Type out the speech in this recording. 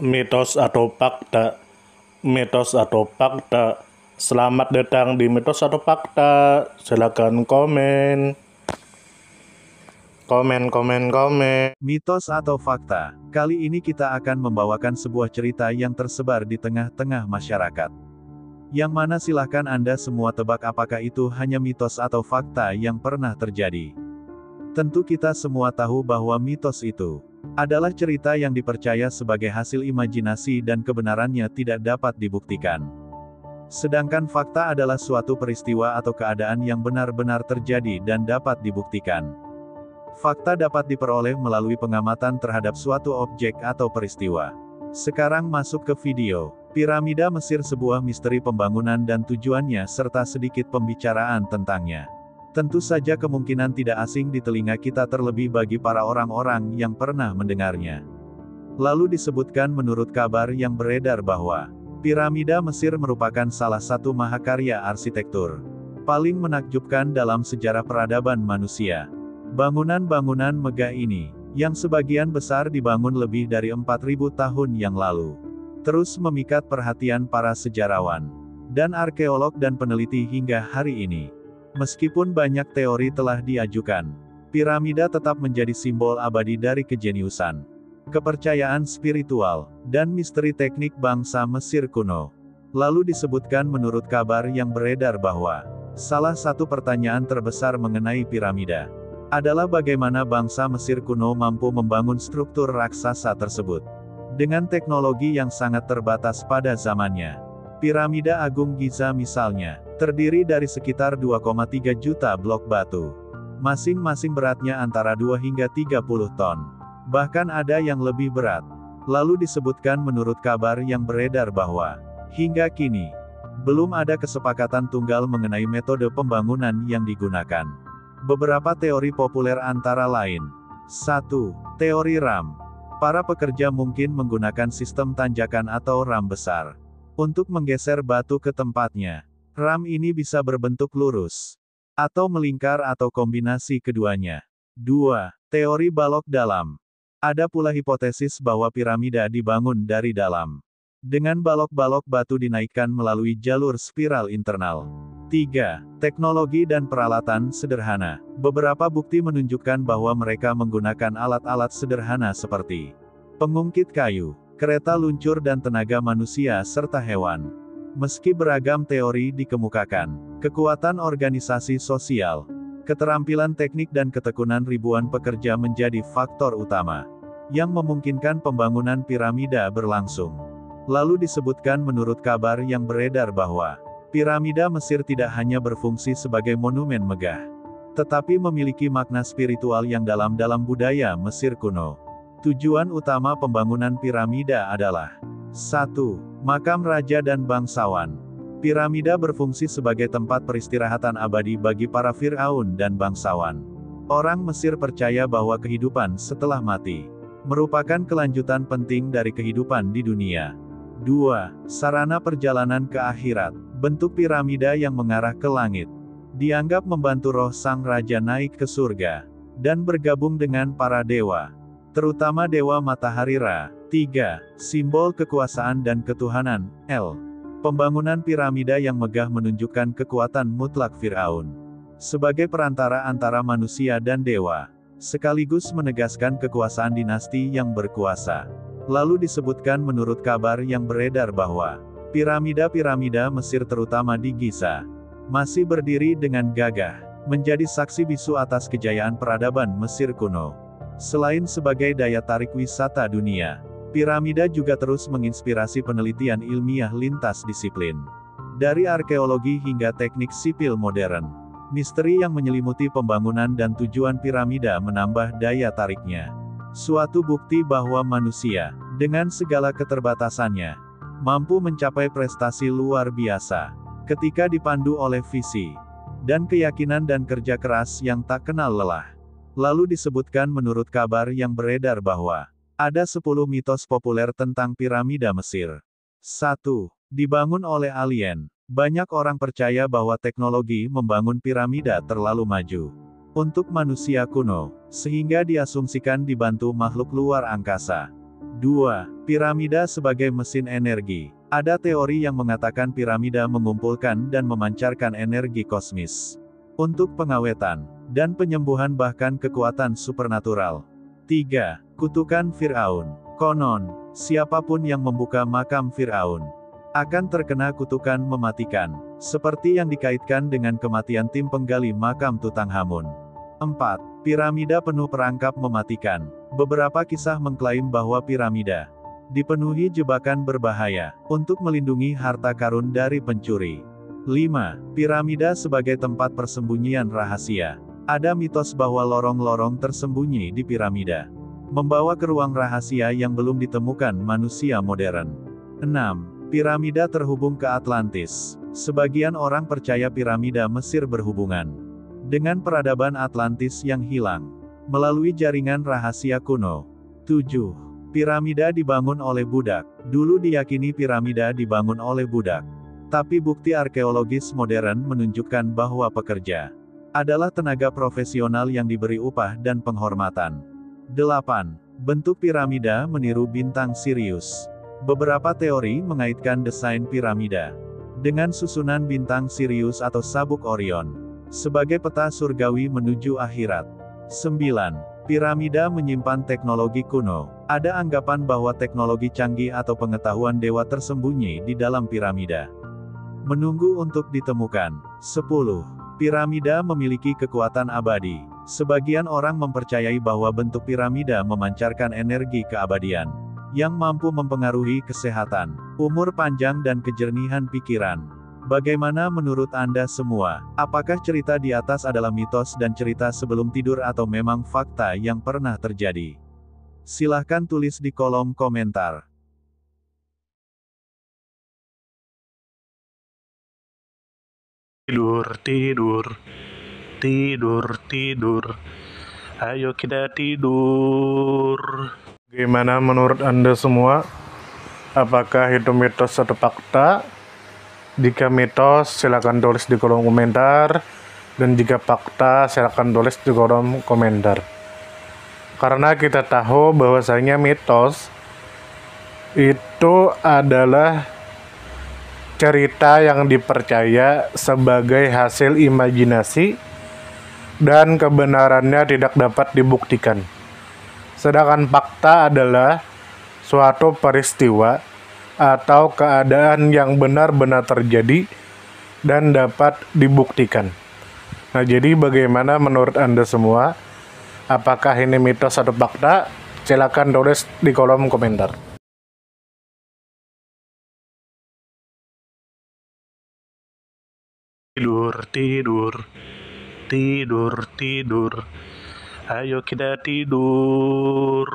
Mitos atau fakta? Mitos atau fakta? Selamat datang di Mitos atau Fakta. Silakan komen. Komen. Mitos atau fakta? Kali ini kita akan membawakan sebuah cerita yang tersebar di tengah-tengah masyarakat. Yang mana silahkan Anda semua tebak apakah itu hanya mitos atau fakta yang pernah terjadi. Tentu kita semua tahu bahwa mitos itu adalah cerita yang dipercaya sebagai hasil imajinasi dan kebenarannya tidak dapat dibuktikan. Sedangkan fakta adalah suatu peristiwa atau keadaan yang benar-benar terjadi dan dapat dibuktikan. Fakta dapat diperoleh melalui pengamatan terhadap suatu objek atau peristiwa. Sekarang masuk ke video. Piramida Mesir, sebuah misteri pembangunan dan tujuannya serta sedikit pembicaraan tentangnya. Tentu saja kemungkinan tidak asing di telinga kita, terlebih bagi para orang-orang yang pernah mendengarnya. Lalu disebutkan menurut kabar yang beredar bahwa piramida Mesir merupakan salah satu mahakarya arsitektur paling menakjubkan dalam sejarah peradaban manusia. Bangunan-bangunan megah ini, yang sebagian besar dibangun lebih dari 4.000 tahun yang lalu, terus memikat perhatian para sejarawan dan arkeolog dan peneliti hingga hari ini. Meskipun banyak teori telah diajukan, piramida tetap menjadi simbol abadi dari kejeniusan, kepercayaan spiritual, dan misteri teknik bangsa Mesir kuno. Lalu disebutkan menurut kabar yang beredar bahwa salah satu pertanyaan terbesar mengenai piramida adalah bagaimana bangsa Mesir kuno mampu membangun struktur raksasa tersebut dengan teknologi yang sangat terbatas pada zamannya. Piramida Agung Giza misalnya, terdiri dari sekitar 2,3 juta blok batu. Masing-masing beratnya antara 2 hingga 30 ton. Bahkan ada yang lebih berat. Lalu disebutkan menurut kabar yang beredar bahwa hingga kini belum ada kesepakatan tunggal mengenai metode pembangunan yang digunakan. Beberapa teori populer antara lain: 1. Teori ram. Para pekerja mungkin menggunakan sistem tanjakan atau ram besar untuk menggeser batu ke tempatnya. Ram ini bisa berbentuk lurus atau melingkar atau kombinasi keduanya. 2. Teori balok dalam. Ada pula hipotesis bahwa piramida dibangun dari dalam, dengan balok-balok batu dinaikkan melalui jalur spiral internal. 3. Teknologi dan peralatan sederhana. Beberapa bukti menunjukkan bahwa mereka menggunakan alat-alat sederhana seperti pengungkit kayu, kereta luncur dan tenaga manusia serta hewan. Meski beragam teori dikemukakan, kekuatan organisasi sosial, keterampilan teknik dan ketekunan ribuan pekerja menjadi faktor utama yang memungkinkan pembangunan piramida berlangsung. Lalu disebutkan menurut kabar yang beredar bahwa piramida Mesir tidak hanya berfungsi sebagai monumen megah, tetapi memiliki makna spiritual yang dalam dalam budaya Mesir kuno. Tujuan utama pembangunan piramida adalah 1. Makam raja dan bangsawan. Piramida berfungsi sebagai tempat peristirahatan abadi bagi para Firaun dan bangsawan. Orang Mesir percaya bahwa kehidupan setelah mati merupakan kelanjutan penting dari kehidupan di dunia. 2. Sarana perjalanan ke akhirat. Bentuk piramida yang mengarah ke langit dianggap membantu roh sang raja naik ke surga dan bergabung dengan para dewa, terutama dewa matahari Ra. 3. Simbol kekuasaan dan ketuhanan. L. Pembangunan piramida yang megah menunjukkan kekuatan mutlak Firaun sebagai perantara antara manusia dan dewa, sekaligus menegaskan kekuasaan dinasti yang berkuasa. Lalu disebutkan menurut kabar yang beredar bahwa piramida-piramida Mesir terutama di Giza masih berdiri dengan gagah, menjadi saksi bisu atas kejayaan peradaban Mesir kuno. Selain sebagai daya tarik wisata dunia, piramida juga terus menginspirasi penelitian ilmiah lintas disiplin. Dari arkeologi hingga teknik sipil modern, misteri yang menyelimuti pembangunan dan tujuan piramida menambah daya tariknya. Suatu bukti bahwa manusia, dengan segala keterbatasannya, mampu mencapai prestasi luar biasa ketika dipandu oleh visi dan keyakinan dan kerja keras yang tak kenal lelah. Lalu disebutkan menurut kabar yang beredar bahwa ada 10 mitos populer tentang piramida Mesir. 1. Dibangun oleh alien. Banyak orang percaya bahwa teknologi membangun piramida terlalu maju untuk manusia kuno, sehingga diasumsikan dibantu makhluk luar angkasa. 2. Piramida sebagai mesin energi. Ada teori yang mengatakan piramida mengumpulkan dan memancarkan energi kosmis untuk pengawetan dan penyembuhan bahkan kekuatan supernatural. 3. Kutukan Firaun. Konon, siapapun yang membuka makam Firaun akan terkena kutukan mematikan, seperti yang dikaitkan dengan kematian tim penggali makam Tutankhamun. 4. Piramida penuh perangkap mematikan. Beberapa kisah mengklaim bahwa piramida dipenuhi jebakan berbahaya untuk melindungi harta karun dari pencuri. 5. Piramida sebagai tempat persembunyian rahasia. Ada mitos bahwa lorong-lorong tersembunyi di piramida membawa ke ruang rahasia yang belum ditemukan manusia modern. 6. Piramida terhubung ke Atlantis. Sebagian orang percaya piramida Mesir berhubungan dengan peradaban Atlantis yang hilang melalui jaringan rahasia kuno. 7. Piramida dibangun oleh budak. Dulu diyakini piramida dibangun oleh budak. Tapi bukti arkeologis modern menunjukkan bahwa pekerja adalah tenaga profesional yang diberi upah dan penghormatan. 8. Bentuk piramida meniru bintang Sirius. Beberapa teori mengaitkan desain piramida dengan susunan bintang Sirius atau sabuk Orion sebagai peta surgawi menuju akhirat. 9. Piramida menyimpan teknologi kuno. Ada anggapan bahwa teknologi canggih atau pengetahuan dewa tersembunyi di dalam piramida menunggu untuk ditemukan. 10. Piramida memiliki kekuatan abadi. Sebagian orang mempercayai bahwa bentuk piramida memancarkan energi keabadian yang mampu mempengaruhi kesehatan, umur panjang dan kejernihan pikiran. Bagaimana menurut Anda semua? Apakah cerita di atas adalah mitos dan cerita sebelum tidur atau memang fakta yang pernah terjadi? Silahkan tulis di kolom komentar. Tidur, tidur, tidur, tidur. Ayo kita tidur. Gimana menurut Anda semua? Apakah itu mitos atau fakta? Jika mitos, silakan tulis di kolom komentar. Dan jika fakta, silakan tulis di kolom komentar. Karena kita tahu bahwasanya mitos itu adalah cerita yang dipercaya sebagai hasil imajinasi dan kebenarannya tidak dapat dibuktikan. Sedangkan fakta adalah suatu peristiwa atau keadaan yang benar-benar terjadi dan dapat dibuktikan. Nah, jadi bagaimana menurut Anda semua? Apakah ini mitos atau fakta? Silakan tulis di kolom komentar. Tidur, tidur, tidur, tidur. Ayo kita tidur.